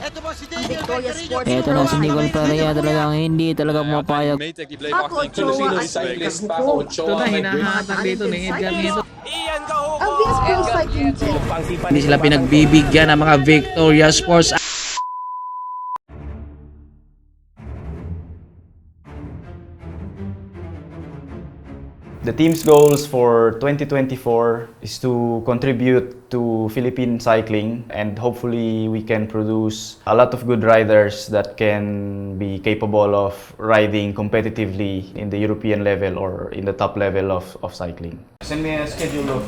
Victoria Sports Eto na si Nicole Perea, talagang hindi talaga pumapayag. Paco Ochoa at Kabuko. Ito na, hinahatag dito ni Edgar dito. Ang VSC Cycling Team. Hindi sila pinagbibigyan ng mga Victoria Sports. The team's goals for 2024 is to contribute to Philippine cycling, and hopefully we can produce a lot of good riders that can be capable of riding competitively in the European level or in the top level of cycling. Send me a schedule of...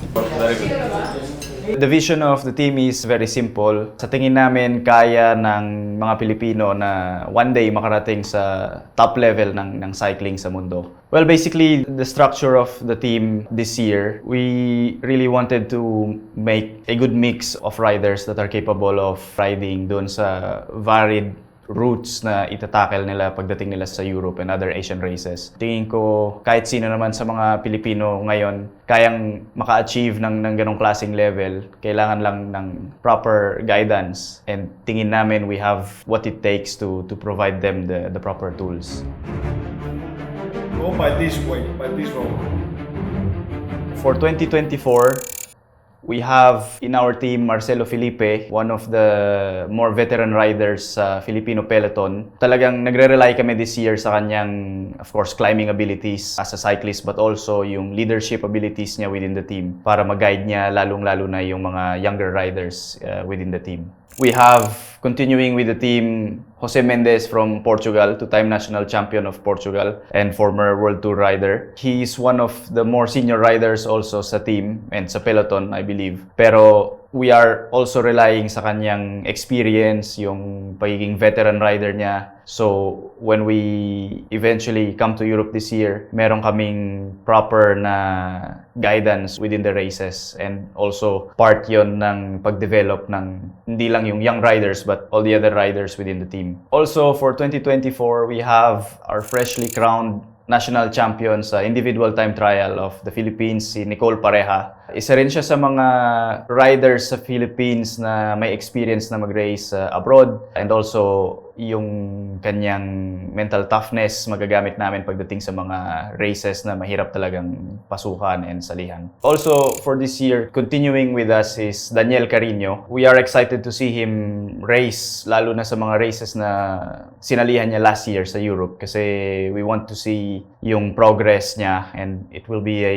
Very good. The vision of the team is very simple. Sa tingin namin, kaya ng mga Pilipino na one day makarating sa top level ng cycling sa mundo. Well, basically, the structure of the team this year, we really wanted to make a good mix of riders that are capable of riding doon sa varied routes na itatackle nila pagdating nila sa Europe and other Asian races. Tingin ko kahit sino naman sa mga Pilipino ngayon kayang maka-achieve ng ganong klaseng level, kailangan lang ng proper guidance, and tingin namin we have what it takes to provide them the proper tools. Go by this way, by this road. For 2024, we have in our team Marcelo Felipe, one of the more veteran riders sa Filipino peloton. Talagang nagre-rely kami this year sa kanyang, of course, climbing abilities as a cyclist, but also yung leadership abilities niya within the team para mag-guide niya lalong-lalo na yung mga younger riders within the team. We have, continuing with the team, Jose Mendez from Portugal, two-time national champion of Portugal and former World Tour rider. He is one of the more senior riders also sa team and sa peloton, I believe. Pero we are also relying sa kanyang experience, yung pagiging veteran rider niya. So when we eventually come to Europe this year, meron kaming proper na guidance within the races, and also part yon ng pagdevelop ng hindi lang yung young riders but all the other riders within the team. Also for 2024, we have our freshly crowned national champion sa individual time trial of the Philippines, si Nicole Pareja. Isa rin siya sa mga riders sa Philippines na may experience na mag-race abroad, and also yung kanyang mental toughness magagamit namin pagdating sa mga races na mahirap talagang pasukan and salihan. Also for this year, continuing with us is Daniel Carino. We are excited to see him race, lalo na sa mga races na sinalihan niya last year sa Europe, kasi we want to see yung progress niya, and it will be a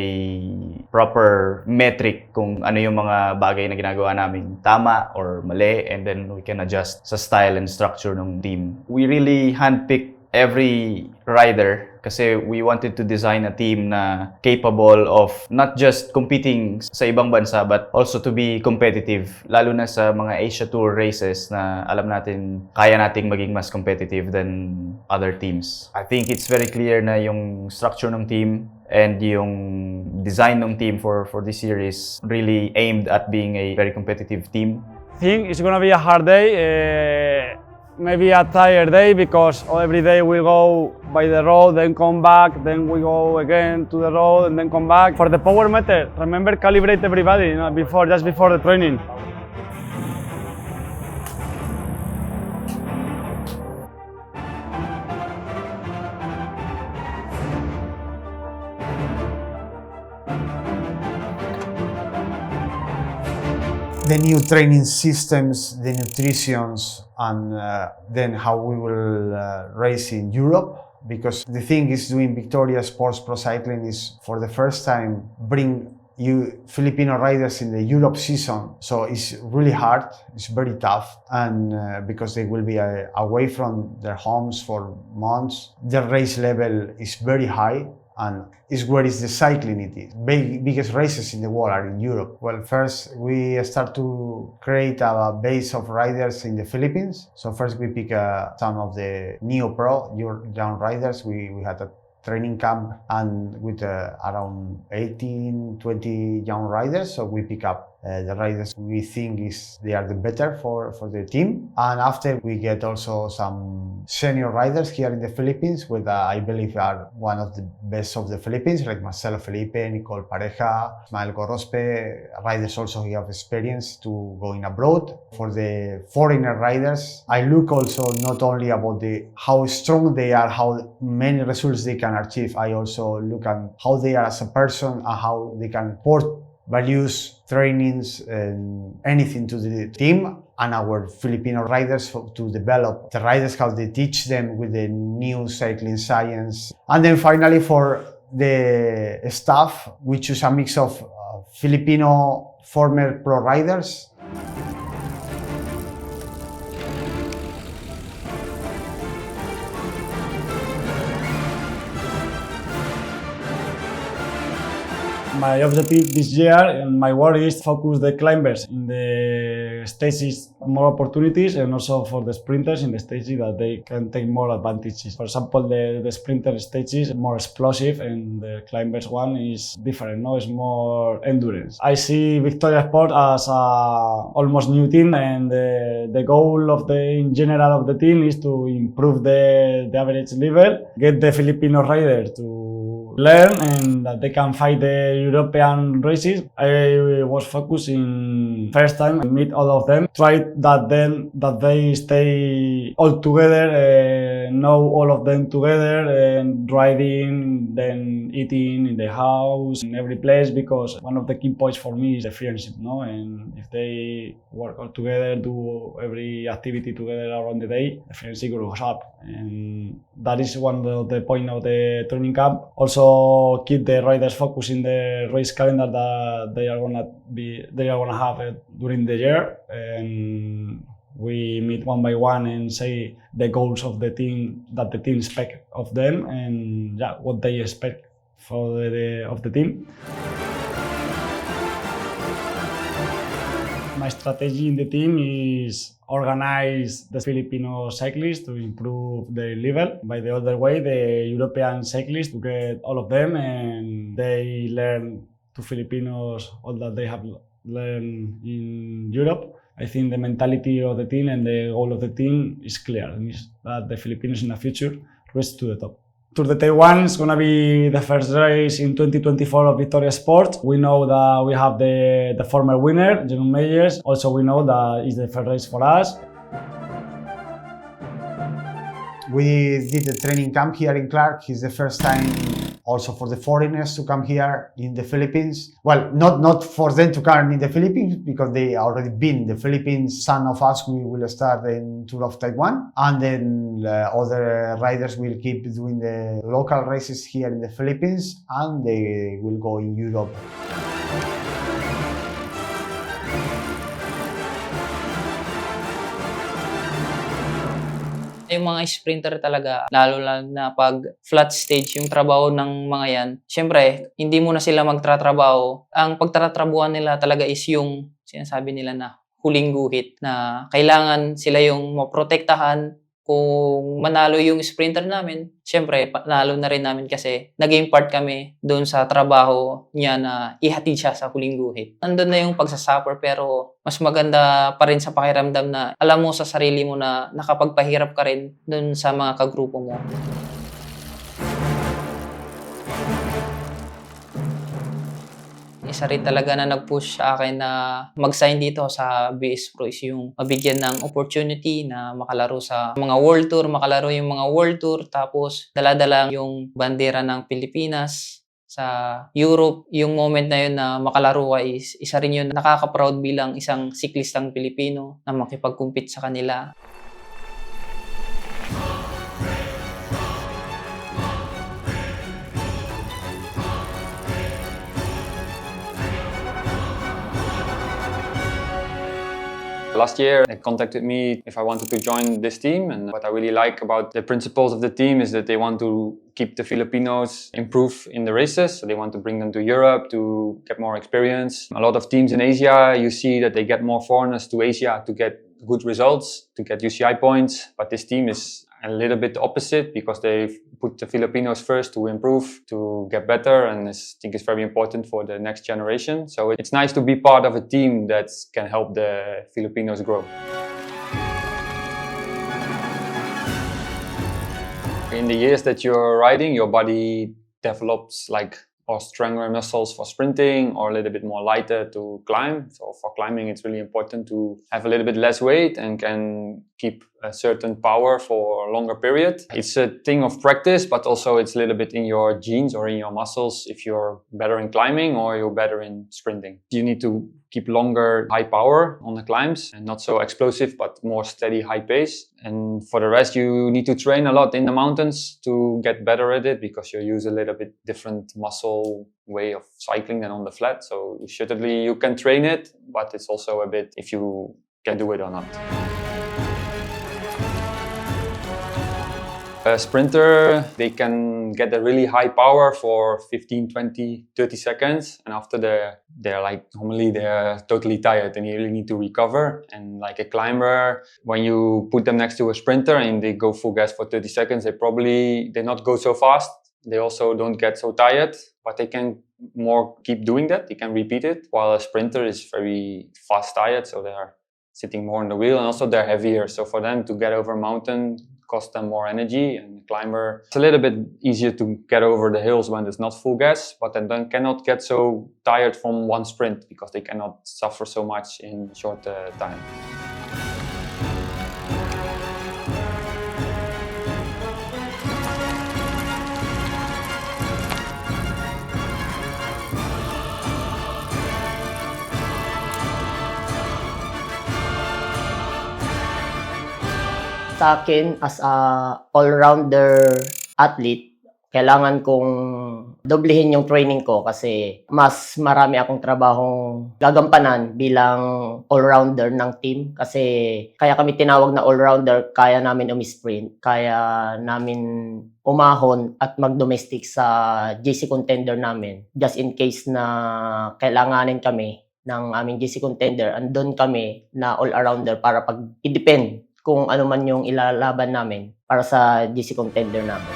proper metric kung ano yung mga bagay na ginagawa namin tama or mali, and then we can adjust sa style and structure ng team. We really handpick every rider kasi we wanted to design a team na capable of not just competing sa ibang bansa but also to be competitive, lalo na sa mga Asia Tour races na alam natin kaya nating maging mas competitive than other teams. I think it's very clear na yung structure ng team and yung design ng team for this year is really aimed at being a very competitive team. I think it's gonna be a hard day. Maybe a tired day because every day we go by the road, then come back, then we go again to the road and then come back. For the power meter, remember calibrate everybody, just before the training. The new training systems, the nutritions, and then how we will race in Europe. Because the thing is, doing Victoria Sports Pro Cycling is for the first time bring you Filipino riders in the Europe season. So it's really hard, it's very tough, and because they will be away from their homes for months. The race level is very high, and is where is the cycling it is. Biggest races in the world are in Europe. Well, first we start to create a base of riders in the Philippines. So first we pick some of the neo-pro young riders. We had a training camp and with around 18, 20 young riders. So we pick up the riders we think they are the better for the team. And after we get also some senior riders here in the Philippines, with I believe are one of the best of the Philippines, like Marcelo Felipe, Nicole Pareja, Ismael Gorospe, riders also who have experience to going abroad. For the foreigner riders, I look also not only about how strong they are, how many results they can achieve. I also look at how they are as a person and how they can port values, trainings, and anything to the team and our Filipino riders to develop the riders, how they teach them with the new cycling science. And then finally for the staff, we choose a mix of Filipino former pro riders. My objective this year and my work is focus the climbers in the stages more opportunities, and also for the sprinters in the stages that they can take more advantages. For example, the sprinter stage is more explosive and the climbers one is different, no? It's more endurance. I see Victoria Sport as a almost new team, and the goal of in general of the team is to improve the average level, get the Filipino rider to learn and that they can fight the European races. I was focusing first time I meet all of them, try that they stay all together, know all of them together, and riding, then eating in the house, in every place, because one of the key points for me is the friendship, no? And if they work all together, do every activity together around the day, the friendship grows up, and that is one of the point of the training camp. Also keep the riders focused in the race calendar that they are gonna have during the year, and we meet one by one and say the goals of the team that the team expect of them, and what they expect for of the team. My strategy in the team is organize the Filipino cyclists to improve their level. By the other way, the European cyclists to get all of them and they learn to Filipinos all that they have learned in Europe. I think the mentality of the team and the goal of the team is clear, and is that the Filipinos in the future race to the top. Tour de Taiwan is going to be the first race in 2024 of Victoria Sport. We know that we have the former winner, Jeroen Meyers. Also, we know that it's the first race for us. We did a training camp here in Clark. It's the first time also for the foreigners to come here in the Philippines. Well, not for them to come in the Philippines because they already been in the Philippines. Some of us, we will start in Tour of Taiwan, and then other riders will keep doing the local races here in the Philippines, and they will go in Europe. Yung mga sprinter talaga, lalo na pag flat stage yung trabaho ng mga yan, syempre, hindi muna sila magtratrabaho. Ang pagtatrabahuan nila talaga is yung sinasabi nila na huling guhit, na kailangan sila yung maprotektahan. Kung manalo yung sprinter namin, syempre, panalo na rin namin kasi naging part kami doon sa trabaho niya na ihatid siya sa huling guhit. Nandun na yung pagsasuffer, pero mas maganda pa rin sa pakiramdam na alam mo sa sarili mo na nakapagpahirap ka rin doon sa mga kagrupo mo. Isa rin talaga na nag-push sa akin na mag-sign dito sa BS Pro is yung mabigyan ng opportunity na makalaro sa mga World Tour, makalaro yung mga World Tour, tapos dala-dala yung bandera ng Pilipinas sa Europe. Yung moment na yun na makalaro ka is isa rin yun nakaka-proud bilang isang siklistang Pilipino na makipag-compete sa kanila. Last year, they contacted me if I wanted to join this team, and what I really like about the principles of the team is that they want to keep the Filipinos improve in the races. So they want to bring them to Europe to get more experience. A lot of teams in Asia, you see that they get more foreigners to Asia to get good results, to get UCI points, but this team is a little bit the opposite because they put the Filipinos first to improve, to get better, and I think it's very important for the next generation. So it's nice to be part of a team that can help the Filipinos grow. In the years that you're riding, your body develops like or stronger muscles for sprinting or a little bit more lighter to climb. So for climbing, it's really important to have a little bit less weight and can keep a certain power for a longer period. It's a thing of practice, but also it's a little bit in your genes or in your muscles if you're better in climbing or you're better in sprinting. You need to keep longer high power on the climbs and not so explosive, but more steady high pace. And for the rest, you need to train a lot in the mountains to get better at it because you use a little bit different muscle way of cycling than on the flat. So you can train it, but it's also a bit if you can do it or not. A sprinter, they can get a really high power for 15, 20, 30 seconds. And after normally they're totally tired and you really need to recover. And like a climber, when you put them next to a sprinter and they go full gas for 30 seconds, they not go so fast. They also don't get so tired, but they can more keep doing that. They can repeat it. While a sprinter is very fast tired, so they're sitting more on the wheel and also they're heavier. So for them to get over a mountain, cost them more energy, and the climber, it's a little bit easier to get over the hills when it's not full gas, but then cannot get so tired from one sprint because they cannot suffer so much in short time. Sa akin, as a all-rounder athlete, kailangan kong doblehin yung training ko kasi mas marami akong trabahong gagampanan bilang all-rounder ng team. Kasi kaya kami tinawag na all-rounder, kaya namin umi-sprint, kaya namin umahon at mag-domestic sa GC contender namin. Just in case na kailanganin kami ng aming GC contender, andun kami na all-arounder para pag-i-depend kung ano man yung ilalaban namin para sa GC contender namin.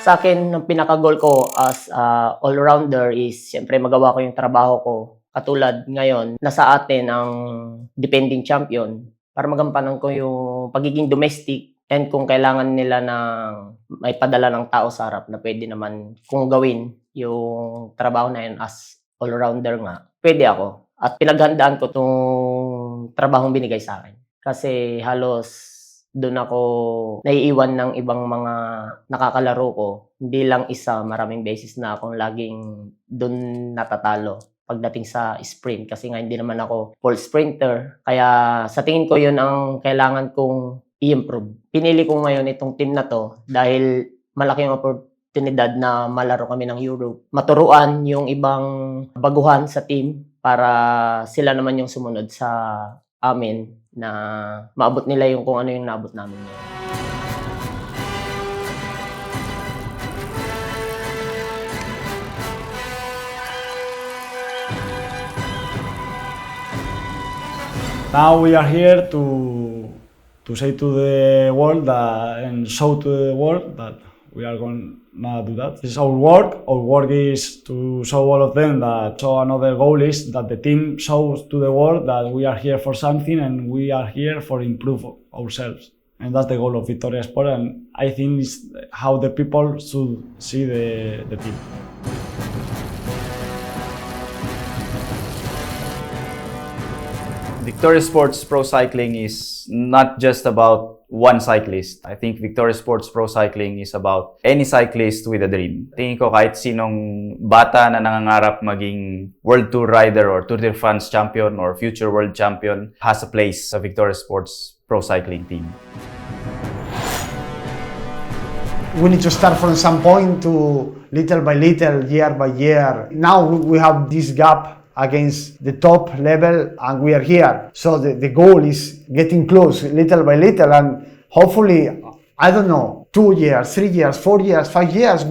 Sa akin, ang pinaka-goal ko as all-rounder is siyempre magawa ko yung trabaho ko. Katulad ngayon, nasa atin ang defending champion para magampanan ko yung pagiging domestic and kung kailangan nila ng may padala ng tao sa harap na pwede naman kung gawin yung trabaho na yun as all-rounder nga, pwede ako. At pinaghandaan ko itong trabahong binigay sa akin. Kasi halos doon ako naiiwan ng ibang mga nakakalaro ko. Hindi lang isa, maraming beses na akong laging doon natatalo pagdating sa sprint. Kasi nga hindi naman ako full sprinter. Kaya sa tingin ko yun ang kailangan kong i-improve. Pinili ko ngayon itong team na to dahil malaki yung oportunidad na malaro kami ng Europe. Maturuan yung ibang baguhan sa team para sila naman yung sumunod sa amin na maabot nila yung kung ano yung naabot namin ngayon. Now we are here to say to the world and show to the world that we are going to do that. This is our work. Our work is to show all of them that. So another goal is that the team shows to the world that we are here for something and we are here for improve ourselves. And that's the goal of Victoria Sport. And I think it's how the people should see the team. Victoria Sports Pro Cycling is not just about one cyclist. I think Victoria Sports Pro Cycling is about any cyclist with a dream. Tingin ko kahit sinong bata na nangangarap maging World Tour rider or Tour de France champion or future world champion has a place sa Victoria Sports Pro Cycling team. We need to start from some point to little by little, year by year. Now we have this gap against the top level and we are here. So the goal is getting close little by little and hopefully, I don't know, 2 years, 3 years, 4 years, 5 years,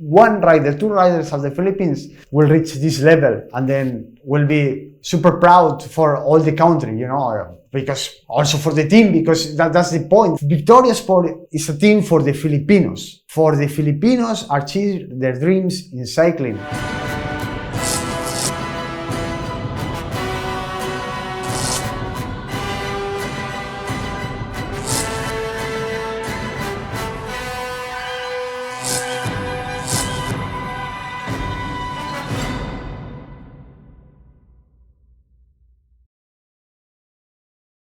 one rider, two riders of the Philippines will reach this level, and then we'll be super proud for all the country, you know, because also for the team, because that's the point. Victoria Sport is a team for the Filipinos. For the Filipinos achieve their dreams in cycling.